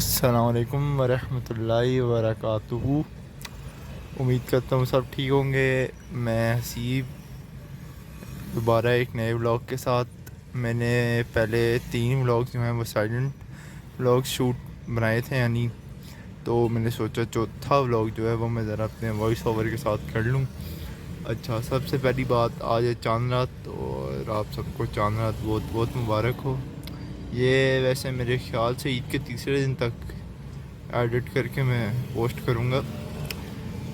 अस्सलामुअलैकुम वरहमतुल्लाहि वबरकातुहू। उम्मीद करता हूँ सब ठीक होंगे। मैं हसीब दोबारा एक नए व्लॉग के साथ। मैंने पहले 3 व्लॉग जो हैं वो साइलेंट व्लॉग शूट बनाए थे यानी, तो मैंने सोचा चौथा व्लॉग जो है वो मैं ज़रा अपने वॉइस ओवर के साथ कर लूँ। अच्छा, सबसे पहली बात, आज है चांद रात और आप सबको चांद रात बहुत बहुत मुबारक हो। ये वैसे मेरे ख्याल से ईद के तीसरे दिन तक एडिट करके मैं पोस्ट करूँगा,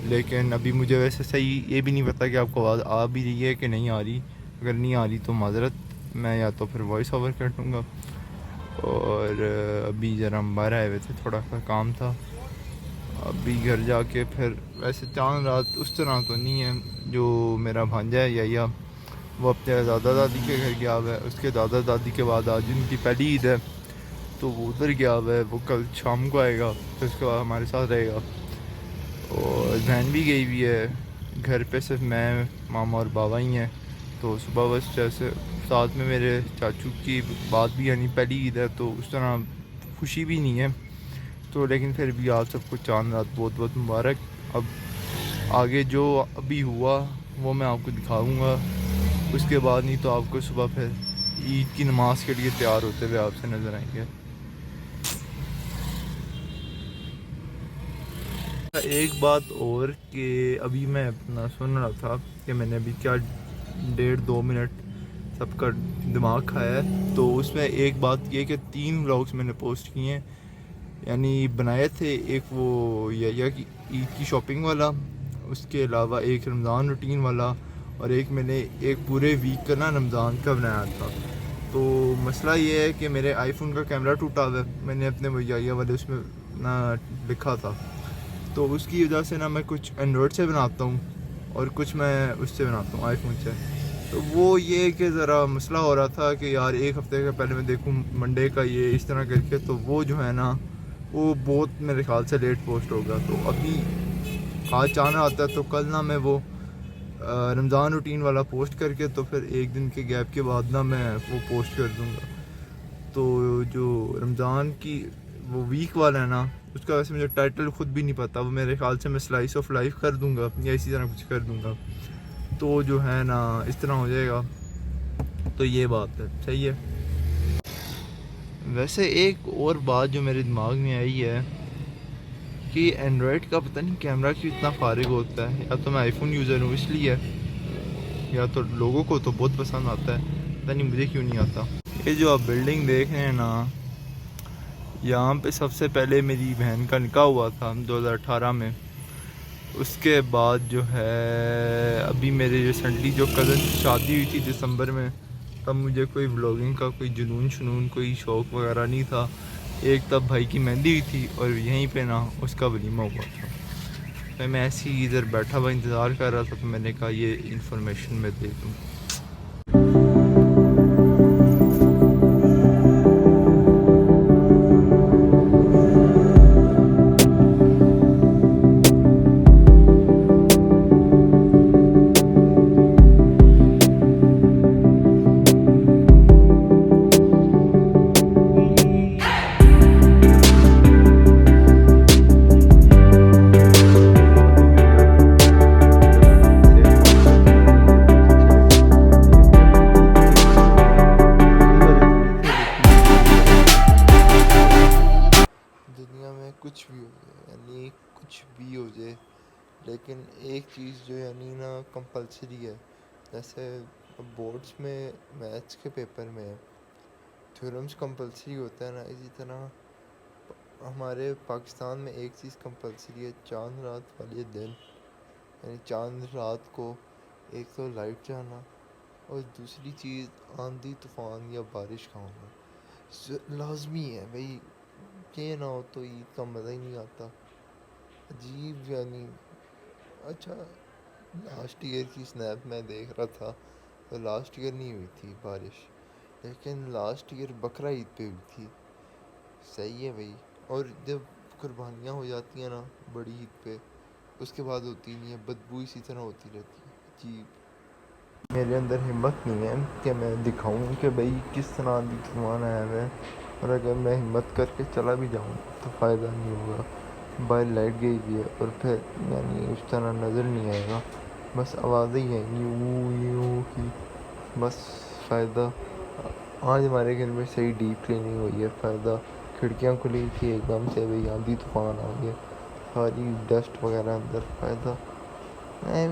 लेकिन अभी मुझे वैसे सही ये भी नहीं पता कि आपको आवाज़ आ भी रही है कि नहीं आ रही। अगर नहीं आ रही तो माज़रत, मैं या तो फिर वॉइस ओवर कर दूँगा। और अभी ज़रा हम बाहर आए हुए थे, थोड़ा सा काम था। अभी घर जाके फिर वैसे चांद रात उस तरह तो नहीं है। जो मेरा भांजा है या वो अपने दादा दादी के घर गया हुआ है। उसके दादा दादी के बाद आज उनकी पहली ईद है, तो वो उधर गया हुआ है। वो कल शाम को आएगा, फिर उसके बाद हमारे साथ रहेगा। और बहन भी गई हुई है। घर पे सिर्फ मैं, मामा और बाबा ही हैं। तो सुबह बस जैसे साथ में मेरे चाचू की बात भी यानी पहली ईद है, तो उस तरह खुशी भी नहीं है। तो लेकिन फिर भी आप सबको चांद रात बहुत बहुत मुबारक। अब आगे जो अभी हुआ वो मैं आपको दिखाऊंगा। उसके बाद नहीं तो आपको सुबह फिर ईद की नमाज़ के लिए तैयार होते हुए आपसे नज़र आएंगे। एक बात और कि अभी मैं अपना सुन रहा था कि मैंने अभी क्या 1.5-2 मिनट सबका दिमाग खाया है। तो उसमें एक बात ये कि 3 व्लॉग्स मैंने पोस्ट किए हैं, यानी बनाए थे। एक वो या की ईद की शॉपिंग वाला, उसके अलावा एक रमज़ान रूटीन वाला, और एक मैंने एक पूरे वीक का ना रमज़ान का बनाया था। तो मसला ये है कि मेरे आईफोन का कैमरा टूटा हुआ है। मैंने अपने वैया वाले उसमें ना लिखा था, तो उसकी वजह से ना मैं कुछ एंड्रॉयड से बनाता हूँ और कुछ मैं उससे बनाता हूँ आईफोन से। तो वो ये कि ज़रा मसला हो रहा था कि यार एक हफ़्ते का पहले मैं देखूँ मंडे का ये इस तरह करके, तो वो जो है ना वो बहुत मेरे ख्याल से लेट पोस्ट होगा। तो अभी आज चांद आता है, तो कल ना मैं वो रमज़ान रूटीन वाला पोस्ट करके तो फिर एक दिन के गैप के बाद ना मैं वो पोस्ट कर दूँगा। तो जो रमज़ान की वो वीक वाला है ना, उसका वैसे मुझे टाइटल खुद भी नहीं पता। वो मेरे ख्याल से मैं स्लाइस ऑफ लाइफ कर दूंगा या इसी तरह कुछ कर दूंगा, तो जो है ना इस तरह हो जाएगा। तो ये बात है, सही है। वैसे एक और बात जो मेरे दिमाग में आई है कि एंड्रॉयड का पता नहीं कैमरा क्यों इतना फारिग होता है। या तो मैं आईफोन यूज़र हूँ इसलिए, या तो लोगों को तो बहुत पसंद आता है, पता नहीं मुझे क्यों नहीं आता। ये जो आप बिल्डिंग देख रहे हैं ना, यहाँ पे सबसे पहले मेरी बहन का निकाह हुआ था 2018 में। उसके बाद जो है अभी मेरे रिसेंटली जो कज़न की शादी हुई थी दिसंबर में, तब मुझे कोई व्लॉगिंग का कोई जुनून शुनून कोई शौक़ वगैरह नहीं था। एक तब भाई की मेहंदी हुई थी और यहीं पे ना उसका वलीमा हुआ था। तो मैं ऐसे ही इधर बैठा हुआ इंतज़ार कर रहा था, तो मैंने कहा ये इन्फॉर्मेशन मैं दे दूँ। दुनिया में कुछ भी हो जाए, यानी कुछ भी हो जाए, लेकिन एक चीज़ जो यानी ना कंपलसरी है। जैसे बोर्ड्स में मैथ्स के पेपर में थ्योरम्स कंपलसरी होता है ना, इसी तरह हमारे पाकिस्तान में एक चीज़ कंपलसरी है, चांद रात वाले दिन, यानी चांद रात को एक तो लाइट जाना, और दूसरी चीज़ आंधी तूफ़ान या बारिश का होना लाजमी है भाई। ये ना हो तो ईद का मज़ा ही नहीं आता। अजीब यानी। अच्छा, लास्ट ईयर की स्नैप मैं देख रहा था, तो लास्ट ईयर नहीं हुई थी बारिश, लेकिन लास्ट ईयर बकरा ईद पे हुई थी। सही है भाई। और जब कुर्बानियाँ हो जाती हैं ना बड़ी ईद पे, उसके बाद होती नहीं है, बदबू इसी तरह होती रहती है। अजीब। मेरे अंदर हिम्मत नहीं है कि मैं दिखाऊं कि भाई किस तरह दी तूफान आया हुआ है। और अगर मैं हिम्मत करके चला भी जाऊँ तो फ़ायदा नहीं होगा, बाहर लाइट गई हुई है और फिर यानी उस तरह नज़र नहीं आएगा, बस आवाज़ें ही आएंगी यूँ यूँ की, बस फ़ायदा। आज हमारे घर में सही डीप क्लीनिंग हुई है, फ़ायदा। खिड़कियाँ खुली थी एकदम से, भाई आंधी तूफान आ गया, सारी डस्ट वगैरह अंदर, फ़ायदा। मैं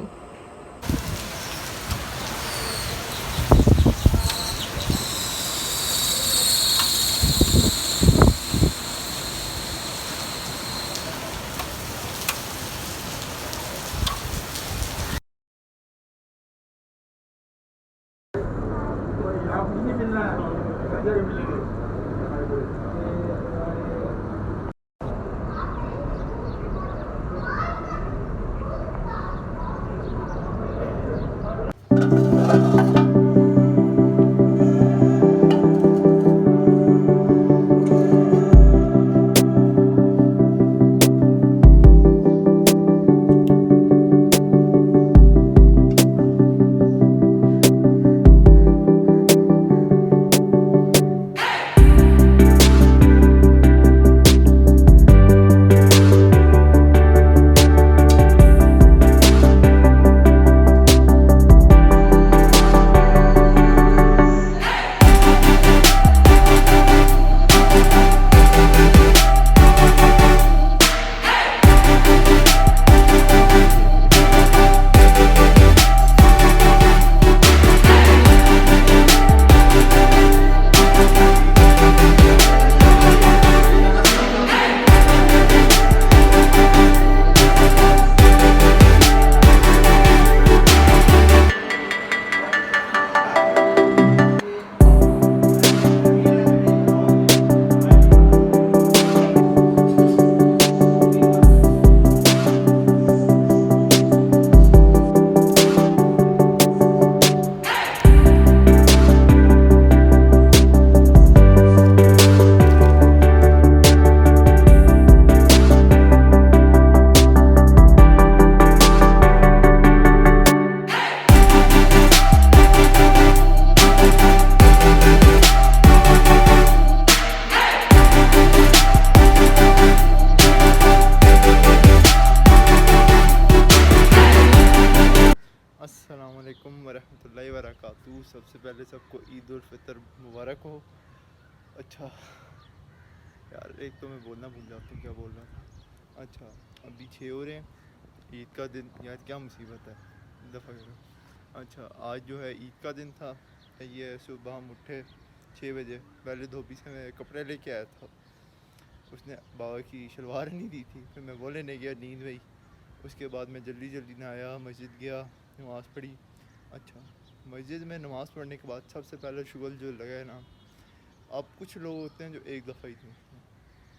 अस्सलाम वालेकुम वरहमतुल्लाहि वबरकातुहू। सबसे पहले सबको ईद उल फितर मुबारक हो। अच्छा यार, एक तो मैं बोलना भूल जाता हूँ क्या बोल रहा था। अच्छा, अभी 6 हो रहे हैं, ईद का दिन, यार क्या मुसीबत है, दफ़ा करो। अच्छा, आज जो है ईद का दिन था। ये सुबह हम उठे 6 बजे, पहले धोबी से मैं कपड़े लेके आया था, उसने बाबा की शलवार नहीं दी थी, फिर मैं वो लेने गया, नींद में ही। उसके बाद मैं जल्दी जल्दी नहाया, मस्जिद गया, नमाज़ पढ़ी। अच्छा, मस्जिद में नमाज़ पढ़ने के बाद सबसे पहले शुगल जो लगा है ना, अब कुछ लोग होते हैं जो एक दफ़ा ही मिलते हैं,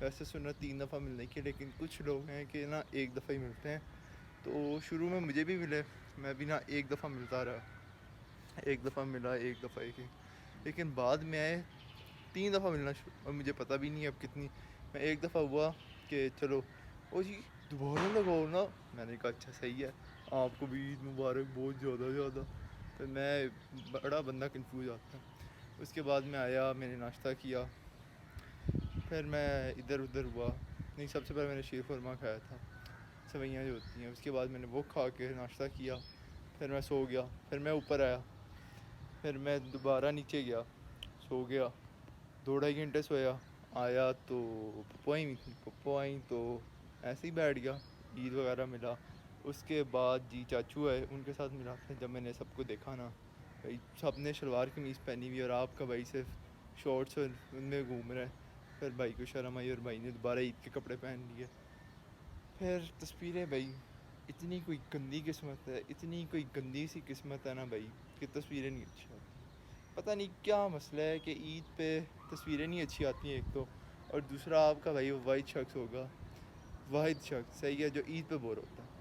वैसे सुना 3 दफ़ा मिलने की, लेकिन कुछ लोग हैं कि ना एक दफ़ा ही मिलते हैं। तो शुरू में मुझे भी मिले, मैं भी ना एक दफ़ा मिलता रहा, एक दफ़ा मिला, एक दफ़ा एक ही, लेकिन बाद में आए 3 दफ़ा मिलना शुरू, और मुझे पता भी नहीं अब कितनी। मैं एक दफ़ा हुआ कि चलो ओ जी दोबारा लगाओ ना, मैंने कहा अच्छा सही है, आपको भी ईद मुबारक बहुत ज़्यादा ज़्यादा। तो मैं बड़ा बंदा कंफ्यूज आता है। उसके बाद मैं आया, मैंने नाश्ता किया, फिर मैं इधर उधर हुआ। नहीं, सबसे पहले मैंने शीर खुरमा खाया था, सवैयाँ जो होती हैं, उसके बाद मैंने वो खा के नाश्ता किया, फिर मैं सो गया, फिर मैं ऊपर आया, फिर मैं दोबारा नीचे गया, सो गया, 2 ढाई घंटे सोया, आया तो पप्पो आई नहीं थी, पप्पो आई तो ऐसे ही बैठ गया, ईद वगैरह मिला। उसके बाद जी चाचू आए, उनके साथ मिला। फिर जब मैंने सबको देखा ना, भाई सब ने शलवार कमीज़ पहनी हुई और आपका भाई सिर्फ शॉर्ट्स और उनमें घूम रहा है, फिर भाई को शर्म आई और भाई ने दोबारा ईद के कपड़े पहन लिए। फिर तस्वीरें भाई, इतनी कोई गंदी किस्मत है, इतनी कोई गंदी सी किस्मत है ना भाई, कि तस्वीरें नहीं अच्छी आती। पता नहीं क्या मसला है कि ईद पे तस्वीरें नहीं अच्छी आती हैं एक तो, और दूसरा आपका भाई वो वाहिद शख्स होगा, वाहिद शख्स सही है जो ईद पे बोर होता है।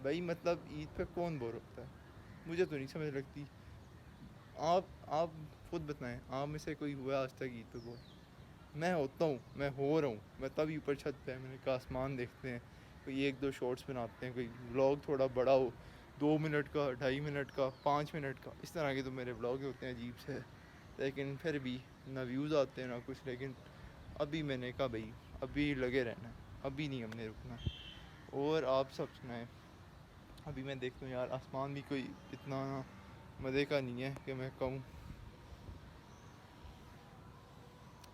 भाई मतलब ईद पे कौन बोर होता है, मुझे तो नहीं समझ लगती। आप खुद बताएं, आप में से कोई हुआ आज तक ईद पे बोर? मैं होता हूँ, मैं हो रहा हूँ, मैं तभी ऊपर छत पे मैंने कहा आसमान देखते हैं, कोई एक दो शॉर्ट्स बनाते हैं, कोई व्लॉग थोड़ा बड़ा हो, 2 मिनट का, 2.5 मिनट का, 5 मिनट का, इस तरह के तो मेरे व्लॉग होते हैं अजीब से। लेकिन फिर भी ना व्यूज़ आते हैं ना कुछ, लेकिन अभी मैंने कहा भाई अभी लगे रहना है, अभी नहीं हमने रुकना। और आप सब सुनाएं। अभी मैं देखता हूँ यार आसमान भी कोई इतना मज़े का नहीं है कि मैं कहूँ।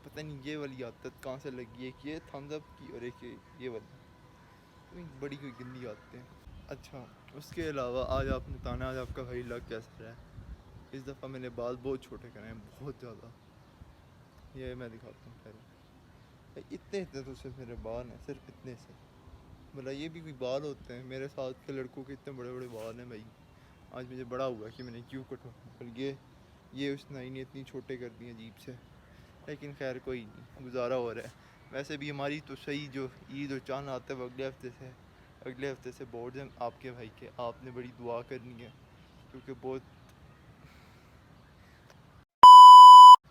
पता नहीं ये वाली आदत कहाँ से लगी है कि ये थम्स अप की और एक ये वाली बड़ी कोई गंदी आदतें हैं। अच्छा, उसके अलावा आज आपने बताना आज आपका भाई लग कैसा रहा है। इस दफ़ा मैंने बाल बहुत छोटे करे हैं, बहुत ज़्यादा। ये मैं दिखाता हूँ पहले। भाई इतने इतने तो सिर्फ मेरे बाल हैं, सिर्फ इतने से। मतलब ये भी कोई बाल होते हैं? मेरे साथ के लड़कों के इतने बड़े बड़े बाल हैं भाई। आज मुझे बड़ा हुआ कि मैंने क्यों कटवा, पर ये उस नाई ने इतनी छोटे कर दिए अजीब से। लेकिन खैर कोई नहीं, गुजारा हो रहा है। वैसे भी हमारी तो सही जो ईद और चांद आते हैं वो अगले हफ्ते से बोर्ड हैं आपके भाई के। आपने बड़ी दुआ करनी है क्योंकि बहुत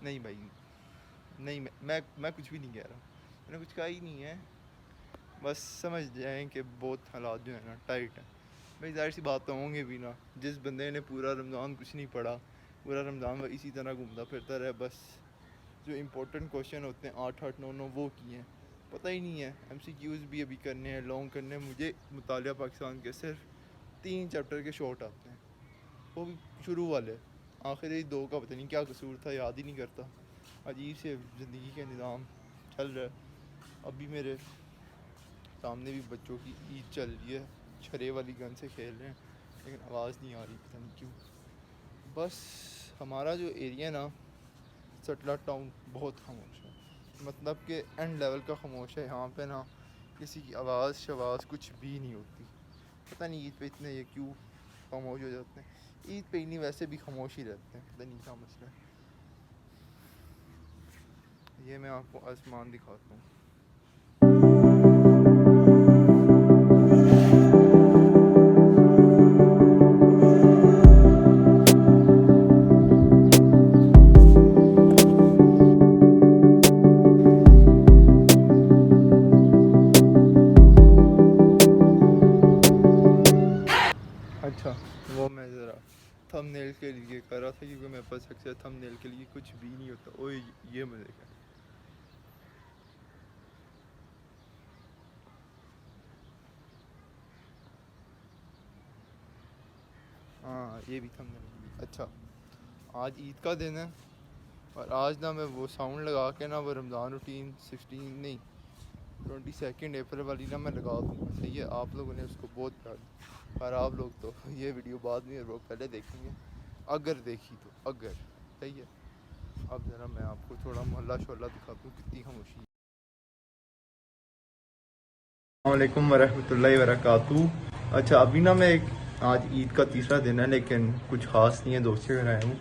नहीं भाई, नहीं मैं कुछ भी नहीं कह रहा, मैंने कुछ कहा ही नहीं है। बस समझ जाएं कि बहुत हालात जो है ना टाइट है। भाई जाहिर सी बात तो होंगे भी ना। जिस बंदे ने पूरा रमज़ान कुछ नहीं पढ़ा, पूरा रमज़ान वो इसी तरह घूमता फिरता रहा, बस जो इम्पोर्टेंट क्वेश्चन होते हैं 8-8 9 9 वो किए हैं, पता ही नहीं है। MCQs भी अभी करने हैं, लॉन्ग करने हैं। मुझे मुतालिया पाकिस्तान के सिर्फ 3 चैप्टर के शॉर्ट आते हैं, वो भी शुरू वाले। आखिरी 2 का पता नहीं क्या कसूर था, याद ही नहीं करता। अजीब से ज़िंदगी का निज़ाम चल रहा है। अभी मेरे सामने भी बच्चों की ईद चल रही है, छरे वाली गन से खेल रहे हैं, लेकिन आवाज़ नहीं आ रही, पता नहीं क्यों। बस हमारा जो एरिया ना सटला टाउन बहुत खामोश है, मतलब कि एंड लेवल का खामोश है। यहाँ पे ना किसी की आवाज़ शवाज़ कुछ भी नहीं होती। पता नहीं ईद पे इतने ये क्यों खामोश हो जाते हैं। ईद पे ही नहीं वैसे भी खामोश ही रहते हैं, पता नहीं क्या मसला है। ये मैं आपको आसमान दिखाता हूँ। अच्छा, वो मैं ज़रा थंबनेल के लिए कर रहा था क्योंकि मेरे पास अक्सर थंबनेल के लिए कुछ भी नहीं होता। ओए ये मज़े का, हाँ ये भी थंबनेल। अच्छा, आज ईद का दिन है और आज ना मैं वो साउंड लगा के ना वो रमज़ान रूटीन 16 नहीं 22 अप्रैल वाली ना मैं लगा दूँगा। सही है, आप लोगों ने उसको बहुत प्यार दिया, पर आप लोग तो ये वीडियो बाद में और लोग पहले देखेंगे, अगर देखी तो। अगर सही है, अब ज़रा मैं आपको थोड़ा मोहल्ला शोल्ला दिखाता हूँ कितनी खामोशी। अस्सलामुअलैकुम वरहमतुल्लाहि वबरकातुहू। अच्छा अभी ना मैं आज ईद का तीसरा दिन है लेकिन कुछ ख़ास नहीं है, दोस्त के घर आया हूँ।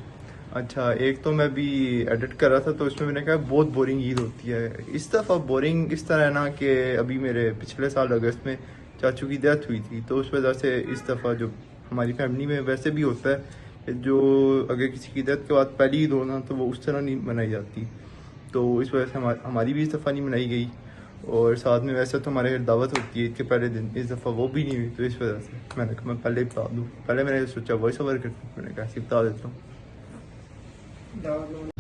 अच्छा, एक तो मैं भी एडिट कर रहा था तो उसमें मैंने कहा बहुत बोरिंग ईद होती है। इस दफ़ा बोरिंग इस तरह है ना कि अभी मेरे पिछले साल अगस्त में चाचू की डेथ हुई थी, तो उस वजह से इस दफ़ा जो हमारी फैमिली में वैसे भी होता है कि जो अगर किसी की डेथ के बाद पहली ईद हो ना तो वो उस तरह नहीं मनाई जाती, तो इस वजह से हमारी भी इस दफ़ा नहीं मनाई गई। और साथ में वैसे तो हमारे घर दावत होती है ईद के पहले दिन, इस दफ़ा वो भी नहीं हुई, तो इस वजह से मैंने कहा मैं पहले ही बता दूँ। पहले मैंने सोचा वॉइस ओवर करता हूँ, मैंने कहा ऐसे बता देता हूँ।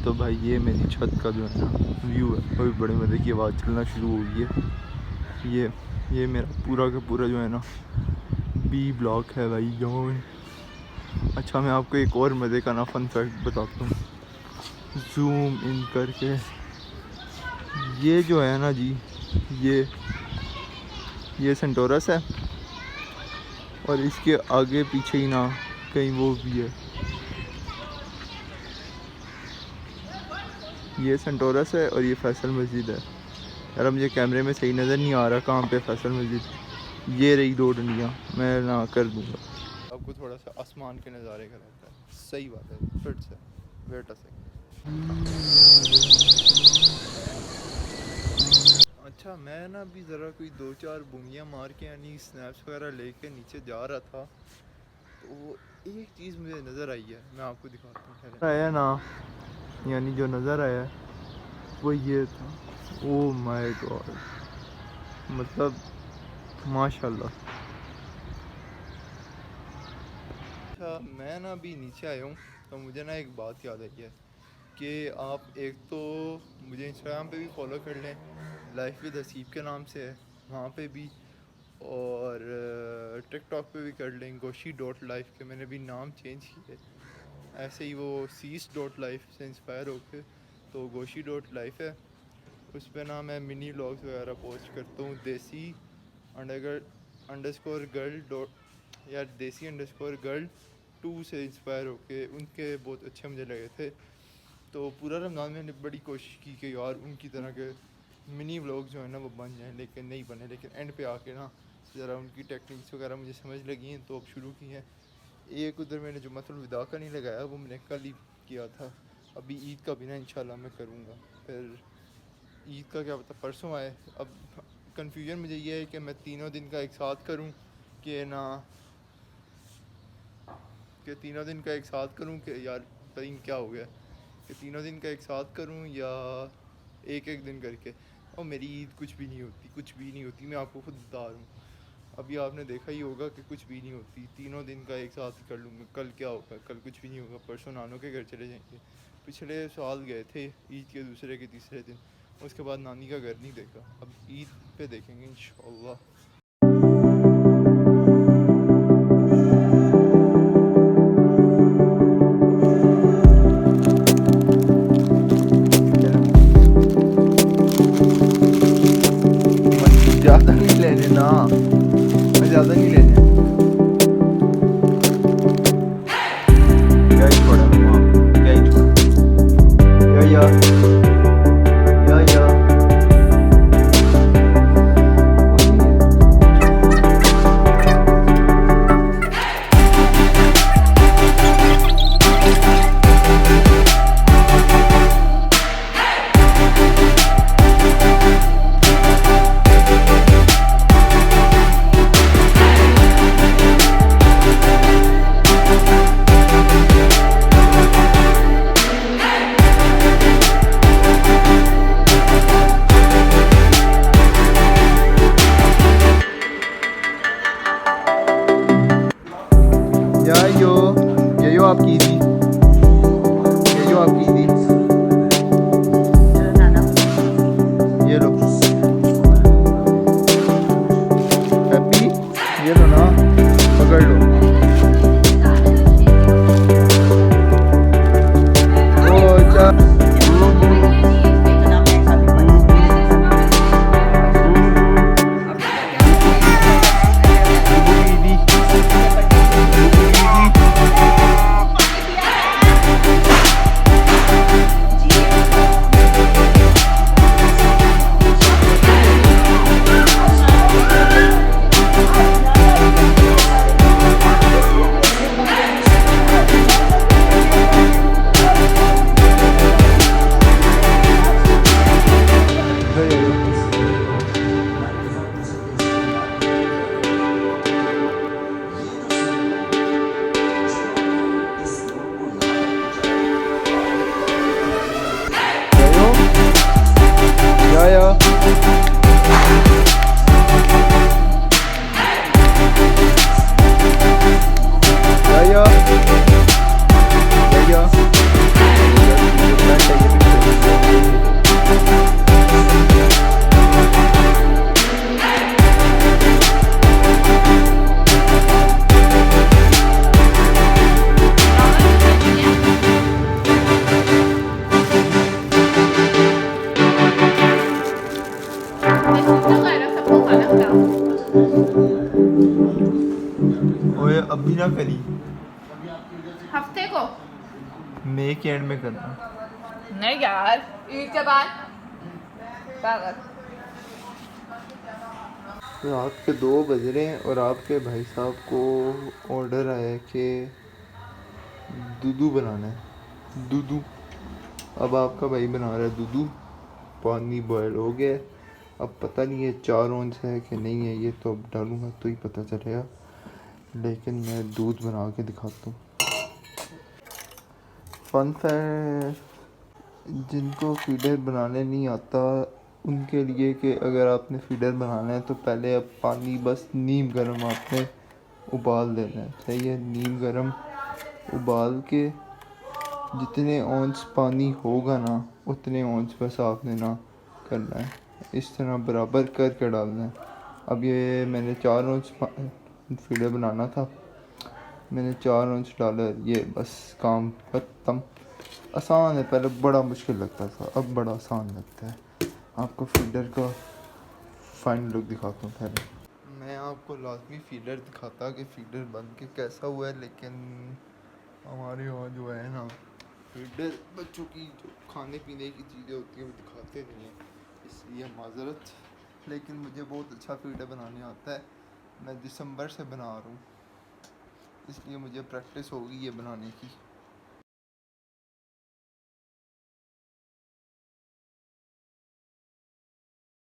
तो भाई ये मेरी छत का जो है ना व्यू है, वो भी बड़े मज़े की आवाज़ चलना शुरू हो गई है। ये मेरा पूरा का पूरा जो है ना B ब्लॉक है भाई जॉन। अच्छा, मैं आपको एक और मज़े का ना फन फैक्ट बताता हूँ, जूम इन करके। ये जो है ना जी, ये सेंटोरस है और इसके आगे पीछे ही ना कहीं वो भी है। ये सेंटोरस है और ये फैसल मस्जिद है। यार मुझे कैमरे में सही नज़र नहीं आ रहा कहाँ पे फैसल मस्जिद। ये रही 2 डंडियाँ, मैं ना कर दूँगा आपको थोड़ा सा आसमान के नज़ारे का रहता है। सही बात है, फिर से वेट अ सेकंड। अच्छा, मैं ना अभी ज़रा कोई 2-4 बुंगियाँ मार के यानी स्नैप्स वगैरह लेके नीचे जा रहा था, तो एक चीज़ मुझे नज़र आई है, मैं आपको दिखाता हूँ। पहले आया ना, यानी जो नज़र आया वो ये था। ओ माय गॉड, मतलब माशाल्लाह। अच्छा, मैं ना अभी नीचे आया हूँ तो मुझे ना एक बात याद आई है कि आप एक तो मुझे इंस्टाग्राम पे भी फॉलो कर लें, लाइफ विद हसीब के नाम से है वहाँ पे भी, और टिकटॉक पे भी कर लें goshi.life के, मैंने भी नाम चेंज किए ऐसे ही, वो cease.life से इंस्पायर होके, तो goshi.life है। उस पर ना मैं मिनी व्लॉग्स वगैरह पोस्ट करता हूँ, देसी अंडरस्कोर गर्ल डॉट या देसी अंडरस्कोर गर्ल 2 से इंस्पायर होके, उनके बहुत अच्छे मुझे लगे थे। तो पूरा रमज़ान मैंने बड़ी कोशिश की कि यार उनकी तरह के मिनी व्लॉग जो है ना वो बन जाएं, लेकिन नहीं बने। लेकिन एंड पे आके ना ज़रा उनकी टेक्निक्स वगैरह मुझे समझ लगी हैं, तो अब शुरू की हैं। एक उधर मैंने जुम्मतुल विदा का नहीं लगाया, वो मैंने कल ही किया था। अभी ईद का भी ना इंशाल्लाह मैं करूँगा, फिर ईद का क्या पता परसों आए। अब कन्फ्यूजन मुझे ये है कि मैं तीनों दिन का एक साथ करूँ कि ना, कि तीनों दिन का एक साथ करूँ कि यार पता नहीं क्या हो गया, कि तीनों दिन का एक साथ करूं या एक एक दिन करके। और मेरी ईद कुछ भी नहीं होती, कुछ भी नहीं होती, मैं आपको खुद बता रहा हूँ। अभी आपने देखा ही होगा कि कुछ भी नहीं होती, तीनों दिन का एक साथ ही कर लूँगा। कल क्या होगा, कल कुछ भी नहीं होगा, परसों नानों के घर चले जाएंगे। पिछले साल गए थे ईद के दूसरे के तीसरे दिन, उसके बाद नानी का घर नहीं देखा। अब ईद पे देखेंगे इंशाल्लाह। ज़्यादा नहीं लेने ना, मैं ज़्यादा नहीं लेने। क्या ही छोड़ा वहाँ, क्या ही छोड़ा या ये जो आपकी थी, ये जो आपकी थी, ये लो हैप्पी, ये लो ना, पकड़ लो। ओ अच्छा ओए अभी ना करी, हफ्ते को मई के एंड में करना। नहीं यार, ईद के बाद पागल। रात के 2 बज रहे हैं और आपके भाई साहब को ऑर्डर आया है कि दूधू बनाना है, दूधू। अब आपका भाई बना रहा है दूधू, पानी बॉयल हो गया। अब पता नहीं है 4 ऑंस है कि नहीं है, ये तो अब डालूंगा तो ही पता चलेगा, लेकिन मैं दूध बना के दिखाता हूँ। फन फैक्ट, जिनको फीडर बनाने नहीं आता उनके लिए, कि अगर आपने फीडर बनाना है तो पहले अब पानी बस नीम गर्म आपने उबाल देना है, सही है। नीम गर्म उबाल के जितने औंस पानी होगा ना उतने औंस बस आपने ना करना है, इस तरह बराबर करके डालना है। अब ये मैंने 4 औंस फीडर बनाना था, मैंने 4 औंस डाला, ये बस काम खत्म। आसान है, पहले बड़ा मुश्किल लगता था, अब बड़ा आसान लगता है। आपको फीडर का फाइनल लुक दिखाता हूँ पहले। मैं आपको लाजमी फीडर दिखाता कि फीडर बन के कैसा हुआ है, लेकिन हमारे यहाँ जो है ना फीडर बच्चों की जो खाने पीने की चीज़ें होती हैं वो दिखाते नहीं हैं, इसलिए माजरत। लेकिन मुझे बहुत अच्छा फीडर बनाने आता है, मैं दिसंबर से बना रहा हूँ, इसलिए मुझे प्रैक्टिस होगी ये बनाने की।